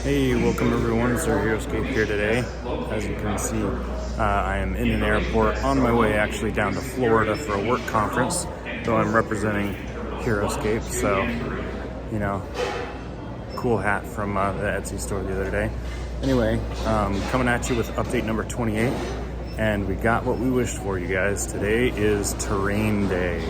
Hey, welcome everyone. It's Heroscape here today. As you can see, I am in an airport on my way actually down to Florida for a work conference, though I'm representing Heroscape. So, you know, cool hat from the Etsy store the other day. Anyway, coming at you with update number 28, and we got what we wished for, you guys. Today is terrain day.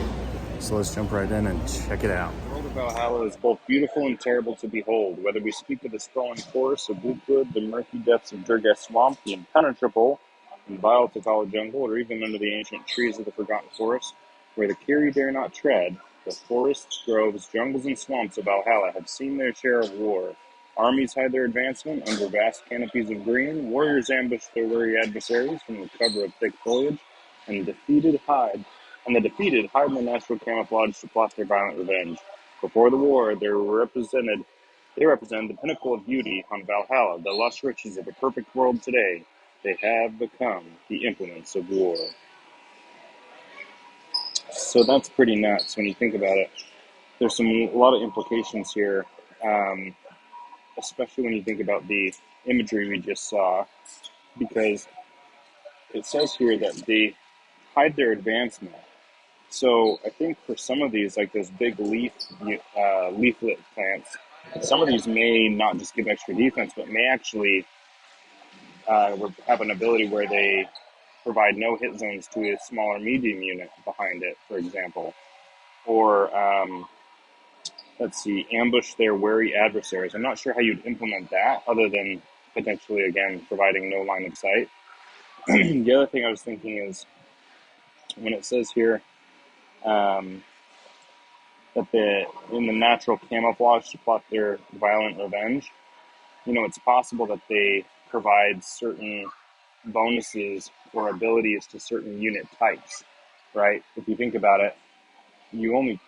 So let's jump right in and check it out. The world of Valhalla is both beautiful and terrible to behold, whether we speak of the sprawling forests of Bootwood, the murky depths of Durgas Swamp, the impenetrable and vile Takala jungle, or even under the ancient trees of the Forgotten Forest, where the Kiri dare not tread. The forests, groves, jungles, and swamps of Valhalla have seen their share of war. Armies hide their advancement under vast canopies of green, warriors ambush their wary adversaries from the cover of thick foliage, and the defeated hide in the natural camouflage to plot their violent revenge. Before the war, they represented the pinnacle of beauty on Valhalla, the lush riches of a perfect world today. They have become the implements of war. So that's pretty nuts when you think about it. There's a lot of implications here, especially when you think about the imagery we just saw, because it says here that they hide their advancement. So I think for some of these, like those big leaflet plants, some of these may not just give extra defense, but may actually have an ability where they provide no hit zones to a smaller medium unit behind it, for example. Or, ambush their wary adversaries. I'm not sure how you'd implement that other than potentially, again, providing no line of sight. The other thing I was thinking is when it says here, that in the natural camouflage to plot their violent revenge, it's possible that they provide certain bonuses or abilities to certain unit types, right? If you think about it, you only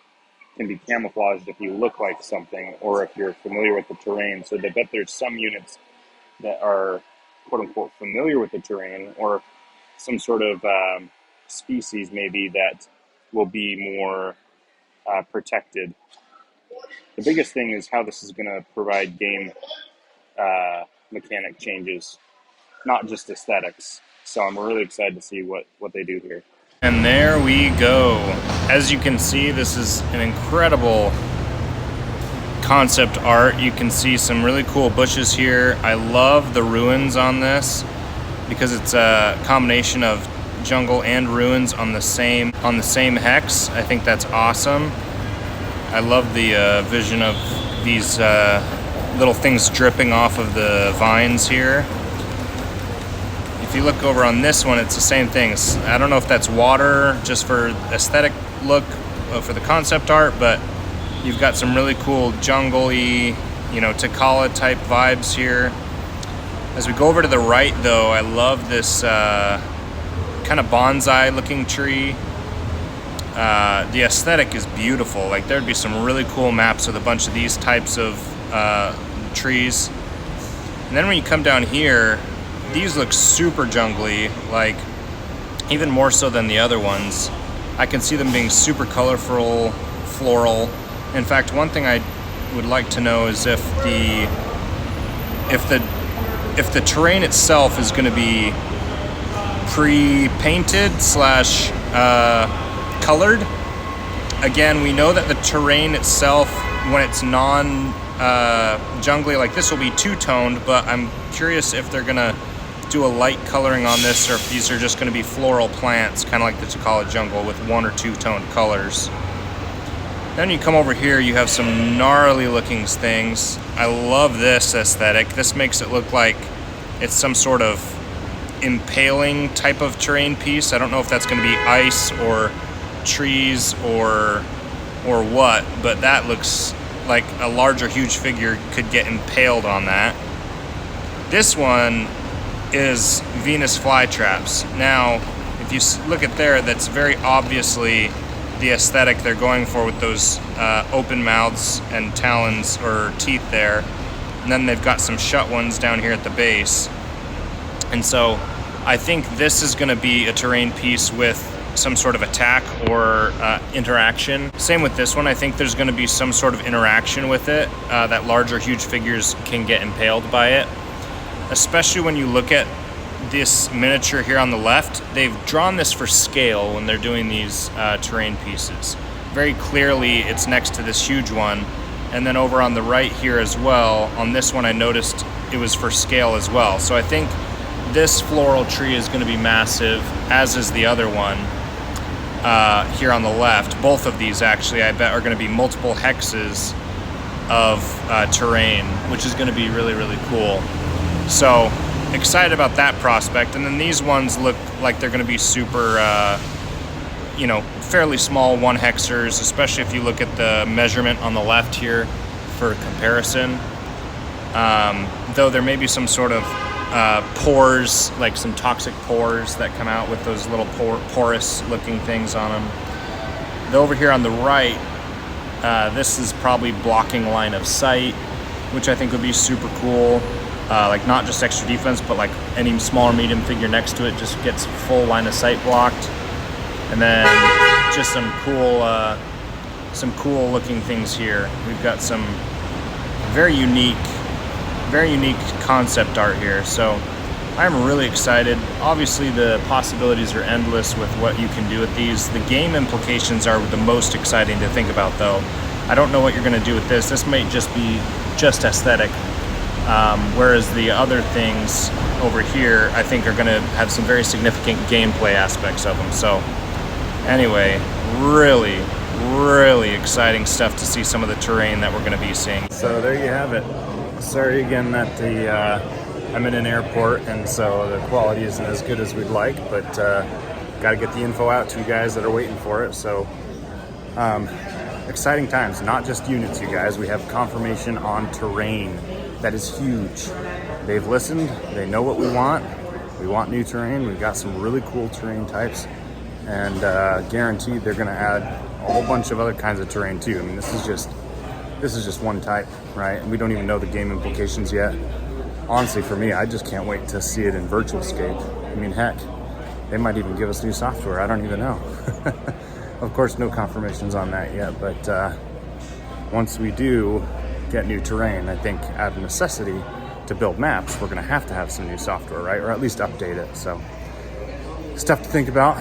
can be camouflaged if you look like something or if you're familiar with the terrain. So I bet there's some units that are quote unquote familiar with the terrain, or some sort of species maybe that will be more protected. The biggest thing is how this is going to provide game mechanic changes, not just aesthetics. So I'm really excited to see what they do here. And there we go. As you can see, this is an incredible concept art. You can see some really cool bushes here. I love the ruins on this because it's a combination of jungle and ruins on the same hex. I think that's awesome. I love the vision of these little things dripping off of the vines here. If you look over on this one, it's the same thing. I don't know if that's water just for aesthetic look for the concept art, but you've got some really cool jungle-y, Takala type vibes here. As we go over to the right though, I love this kind of bonsai looking tree. The aesthetic is beautiful. Like there'd be some really cool maps with a bunch of these types of trees. And then when you come down here, these look super jungly, like even more so than the other ones. I can see them being super colorful, floral. In fact, one thing I would like to know is if the terrain itself is going to be pre-painted / colored. Again, we know that the terrain itself, when it's jungly like this, will be two-toned, but I'm curious if they're gonna do a light coloring on this, or if these are just gonna be floral plants, kind of like the Takala jungle with one or two-toned colors. Then you come over here, you have some gnarly looking things. I love this aesthetic. This makes it look like it's some sort of impaling type of terrain piece. I don't know if that's gonna be ice or trees or what, but that looks like a larger huge figure could get impaled on that. This one is Venus flytraps. Now if you look at there, that's very obviously the aesthetic they're going for with those open mouths and talons or teeth there, and then they've got some shut ones down here at the base. And so I think this is going to be a terrain piece with some sort of attack or interaction. Same with this one. I think there's going to be some sort of interaction with it that larger, huge figures can get impaled by it. Especially when you look at this miniature here on the left, they've drawn this for scale when they're doing these terrain pieces. Very clearly, it's next to this huge one. And then over on the right here as well, on this one I noticed it was for scale as well. So I think this floral tree is going to be massive, as is the other one here on the left. Both of these actually, I bet, are going to be multiple hexes of terrain, which is going to be really, really cool. So excited about that prospect. And then these ones look like they're going to be super, you know, fairly small one hexers, especially if you look at the measurement on the left here for comparison. Though there may be some sort of pores, like some toxic pores that come out with those little porous looking things on them. Though over here on the right, this is probably blocking line of sight, which I think would be super cool. Like not just extra defense, but like any small or medium figure next to it just gets full line of sight blocked. And then just some cool looking things here. We've got some very unique concept art here. So I'm really excited. Obviously the possibilities are endless with what you can do with these. The game implications are the most exciting to think about though. I don't know what you're gonna do with this. This might just be just aesthetic. Whereas the other things over here, I think are gonna have some very significant gameplay aspects of them. So anyway, really exciting stuff to see some of the terrain that we're gonna be seeing. So there you have it. Sorry again that I'm in an airport and so the quality isn't as good as we'd like, but gotta get the info out to you guys that are waiting for it. So exciting times, not just units, you guys. We have confirmation on terrain. That is huge. They've listened, they know what we want. We want new terrain. We've got some really cool terrain types, and guaranteed they're gonna add a whole bunch of other kinds of terrain too. I mean, this is just one type, right? And we don't even know the game implications yet. Honestly, for me, I just can't wait to see it in Virtualscape. I mean, heck, they might even give us new software. I don't even know. Of course, no confirmations on that yet, but once we do get new terrain, I think out of necessity to build maps, we're gonna have to have some new software, right? Or at least update it. So stuff to think about.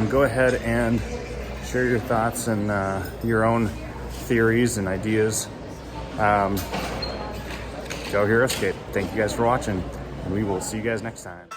Go ahead and share your thoughts and your own theories and ideas. Go Heroscape. Thank you guys for watching, and we will see you guys next time.